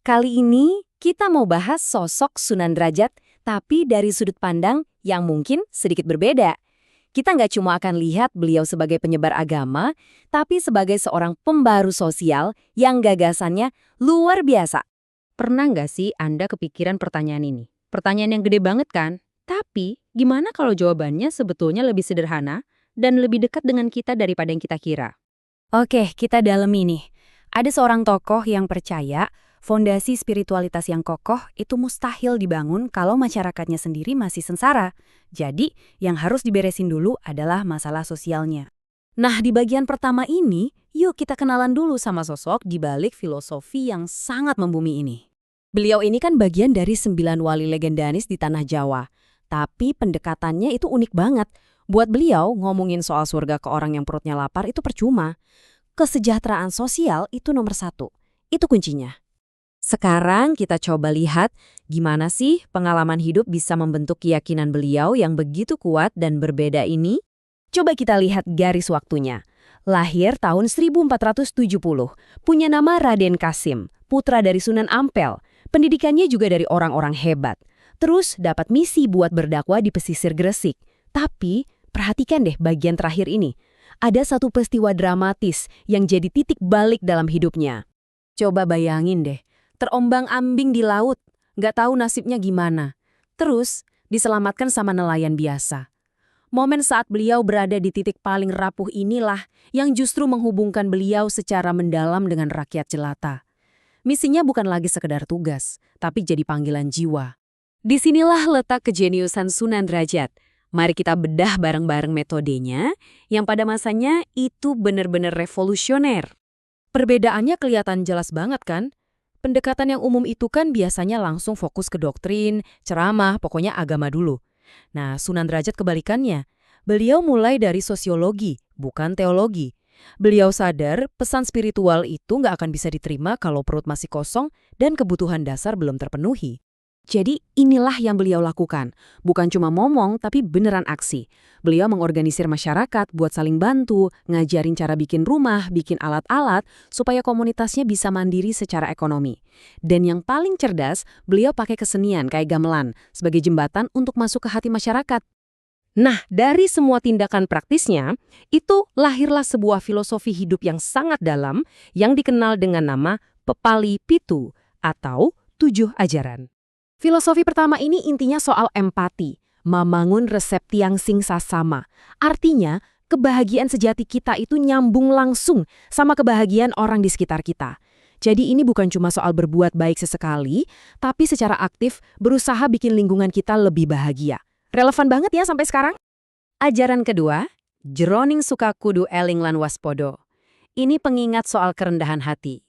Kali ini kita mau bahas sosok Sunan Derajat, tapi dari sudut pandang yang mungkin sedikit berbeda. Kita nggak cuma akan lihat beliau sebagai penyebar agama, tapi sebagai seorang pembaru sosial yang gagasannya luar biasa. Pernah nggak sih Anda kepikiran pertanyaan ini? Pertanyaan yang gede banget kan? Tapi, gimana kalau jawabannya sebetulnya lebih sederhana dan lebih dekat dengan kita daripada yang kita kira? Oke, kita dalemi nih. Ada seorang tokoh yang percaya fondasi spiritualitas yang kokoh itu mustahil dibangun kalau masyarakatnya sendiri masih sengsara. Jadi, yang harus diberesin dulu adalah masalah sosialnya. Nah, di bagian pertama ini, yuk kita kenalan dulu sama sosok di balik filosofi yang sangat membumi ini. Beliau ini kan bagian dari 9 wali legendaris di tanah Jawa. Tapi pendekatannya itu unik banget. Buat beliau, ngomongin soal surga ke orang yang perutnya lapar itu percuma. Kesejahteraan sosial itu nomor 1. Itu kuncinya. Sekarang kita coba lihat gimana sih pengalaman hidup bisa membentuk keyakinan beliau yang begitu kuat dan berbeda ini. Coba kita lihat garis waktunya. Lahir tahun 1470, punya nama Raden Kasim, putra dari Sunan Ampel. Pendidikannya juga dari orang-orang hebat. Terus dapat misi buat berdakwah di pesisir Gresik. Tapi perhatikan deh bagian terakhir ini. Ada satu peristiwa dramatis yang jadi titik balik dalam hidupnya. Coba bayangin deh. Terombang-ambing di laut, nggak tahu nasibnya gimana. Terus, diselamatkan sama nelayan biasa. Momen saat beliau berada di titik paling rapuh inilah yang justru menghubungkan beliau secara mendalam dengan rakyat jelata. Misinya bukan lagi sekedar tugas, tapi jadi panggilan jiwa. Disinilah letak kejeniusan Sunan Derajat. Mari kita bedah bareng-bareng metodenya, yang pada masanya itu benar-benar revolusioner. Perbedaannya kelihatan jelas banget kan? Pendekatan yang umum itu kan biasanya langsung fokus ke doktrin, ceramah, pokoknya agama dulu. Nah, Sunan Derajat kebalikannya. Beliau mulai dari sosiologi, bukan teologi. Beliau sadar pesan spiritual itu nggak akan bisa diterima kalau perut masih kosong dan kebutuhan dasar belum terpenuhi. Jadi inilah yang beliau lakukan. Bukan cuma ngomong, tapi beneran aksi. Beliau mengorganisir masyarakat buat saling bantu, ngajarin cara bikin rumah, bikin alat-alat, supaya komunitasnya bisa mandiri secara ekonomi. Dan yang paling cerdas, beliau pakai kesenian kayak gamelan, sebagai jembatan untuk masuk ke hati masyarakat. Nah, dari semua tindakan praktisnya, itu lahirlah sebuah filosofi hidup yang sangat dalam, yang dikenal dengan nama Pepali Pitu, atau 7 ajaran. Filosofi pertama ini intinya soal empati, membangun resep tiang sing sasama. Artinya, kebahagiaan sejati kita itu nyambung langsung sama kebahagiaan orang di sekitar kita. Jadi ini bukan cuma soal berbuat baik sesekali, tapi secara aktif berusaha bikin lingkungan kita lebih bahagia. Relevan banget ya sampai sekarang? Ajaran kedua, Jroning Suka Kudu Eling Lan Waspodo. Ini pengingat soal kerendahan hati.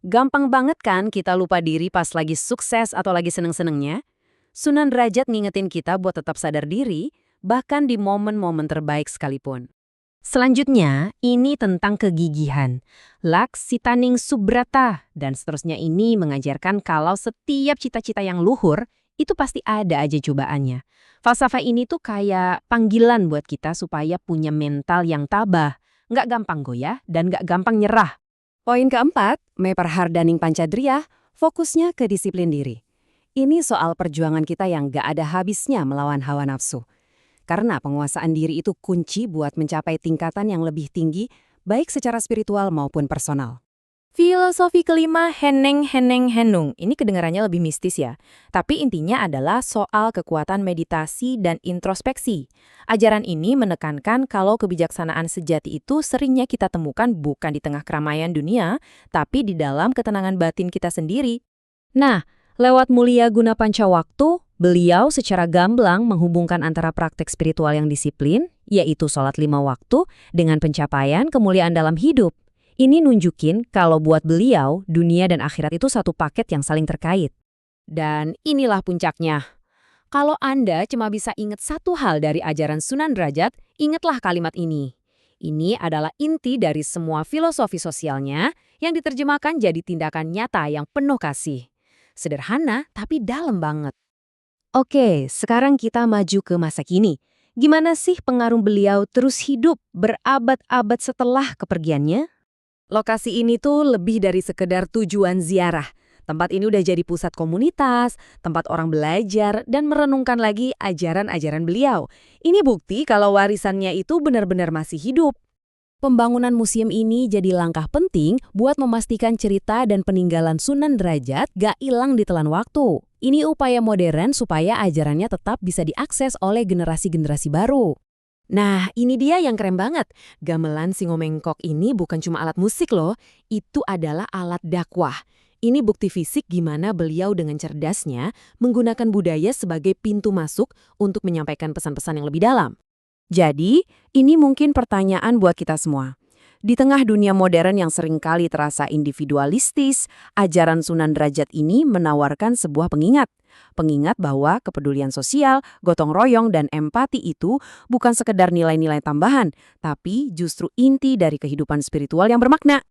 Gampang banget kan kita lupa diri pas lagi sukses atau lagi seneng-senengnya? Sunan Derajat ngingetin kita buat tetap sadar diri, bahkan di momen-momen terbaik sekalipun. Selanjutnya, ini tentang kegigihan. Laksitaning Subrata, dan seterusnya ini mengajarkan kalau setiap cita-cita yang luhur, itu pasti ada aja cobaannya. Falsafah ini tuh kayak panggilan buat kita supaya punya mental yang tabah, nggak gampang goyah dan nggak gampang nyerah. Poin keempat, Meperhardaning Pancadriya, fokusnya ke disiplin diri. Ini soal perjuangan kita yang gak ada habisnya melawan hawa nafsu. Karena penguasaan diri itu kunci buat mencapai tingkatan yang lebih tinggi, baik secara spiritual maupun personal. Filosofi kelima, Heneng Heneng Henung. Ini kedengarannya lebih mistis ya. Tapi intinya adalah soal kekuatan meditasi dan introspeksi. Ajaran ini menekankan kalau kebijaksanaan sejati itu seringnya kita temukan bukan di tengah keramaian dunia, tapi di dalam ketenangan batin kita sendiri. Nah, lewat Mulia Guna Pancawaktu, beliau secara gamblang menghubungkan antara praktek spiritual yang disiplin, yaitu sholat 5 waktu, dengan pencapaian kemuliaan dalam hidup. Ini nunjukin kalau buat beliau, dunia dan akhirat itu satu paket yang saling terkait. Dan inilah puncaknya. Kalau Anda cuma bisa ingat satu hal dari ajaran Sunan Derajat, ingatlah kalimat ini. Ini adalah inti dari semua filosofi sosialnya yang diterjemahkan jadi tindakan nyata yang penuh kasih. Sederhana tapi dalam banget. Oke, sekarang kita maju ke masa kini. Gimana sih pengaruh beliau terus hidup berabad-abad setelah kepergiannya? Lokasi ini tuh lebih dari sekedar tujuan ziarah, Tempat ini udah jadi pusat komunitas, tempat orang belajar, dan merenungkan lagi ajaran-ajaran beliau. Ini bukti kalau warisannya itu benar-benar masih hidup. Pembangunan museum ini jadi langkah penting buat memastikan cerita dan peninggalan Sunan Derajat gak hilang ditelan waktu. Ini upaya modern supaya ajarannya tetap bisa diakses oleh generasi-generasi baru. Nah, ini dia yang keren banget. Gamelan Singomengkok ini bukan cuma alat musik loh, itu adalah alat dakwah. Ini bukti fisik gimana beliau dengan cerdasnya menggunakan budaya sebagai pintu masuk untuk menyampaikan pesan-pesan yang lebih dalam. Jadi, ini mungkin pertanyaan buat kita semua. Di tengah dunia modern yang seringkali terasa individualistis, ajaran Sunan Derajat ini menawarkan sebuah pengingat. Pengingat bahwa kepedulian sosial, gotong royong, dan empati itu bukan sekedar nilai-nilai tambahan, tapi justru inti dari kehidupan spiritual yang bermakna.